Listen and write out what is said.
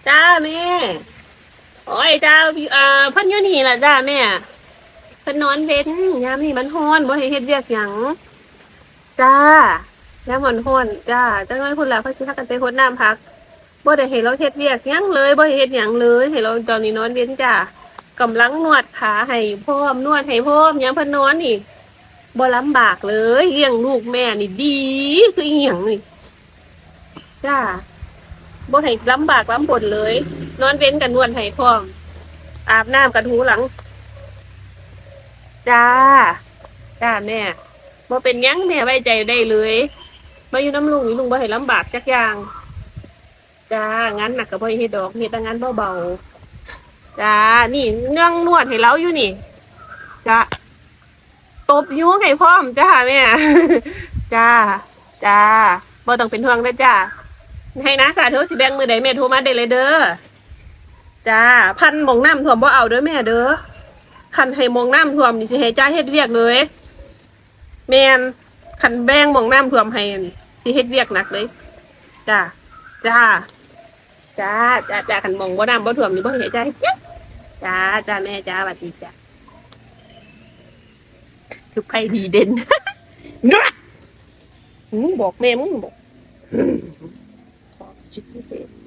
จ้าแม่โอ้ยจ้าเพิ่นอยู่นี่ล่ะจ้าแม่เพิ่นนอนเว้นยามนี่มันร้อนบ่ให้เฮ็ดเวียกหยังจ้ายามมันร้อนจ้าจังได๋พุ่นล่ะเพิ่นสิพากันไปรดน้ำผักบ่ได้ให้เราเฮ็ดเวียกหยังเลยบ่ให้เฮ็ดหยังเลยให้เราตอนนี้นอนเว้นจ้ากำลังนวดขาให้พร้อมนวดให้พร้อมยามเพิ่นนอนนี่บ่ลำบากเลยเลี้ยงลูกแม่นี่ดีคืออีหยังนี่จ้าบ่ให้ลำบากลำบนเลยนอนเว้นก็นวดให้พร้อมอาบน้ำกับถูหลังจ้าจ้าแม่บ่เป็นหยังแม่ไว้ใจได้เลยมาอยู่น้ำลุงนี่ลุงบ่ให้ลำบากจักอย่างจ้างานหนักก็บ่ให้เฮ็ดดอกเฮ็ดแต่งานเบาๆจ้านี่เนื่องนวดให้เราอยู่นี่จ้าตบยุงให้พร้อมจ้าแม่จ้าจ้าบ่ต้องเป็นห่วงเด้อจ้าให้นะสาธุสิแบ่งมื้อใดแม่โทรมาได้เลยเด้อจ้าพันหม้องน้ำท่วมบ่เอาเด้อแม่เด้อคันให้หม้องน้ำท่วมนี่สิให้จ่ายเฮ็ดเวียกเลยแม่นคันแบ่งหม้องน้ำท่วมให้สิเฮ็ดเวียกหนักเลยจ้าจ้าจ้าจ้าจ้าคันหม้องบ่น้ำบ่ท่วมนี่บ่ให้จ่ายจ๊ะจ้าจ้าแม่จ้าสวัสดีจ้าคือไปดีเด่นนัวบอกแม่มึงบอกขอชิคกี้พาย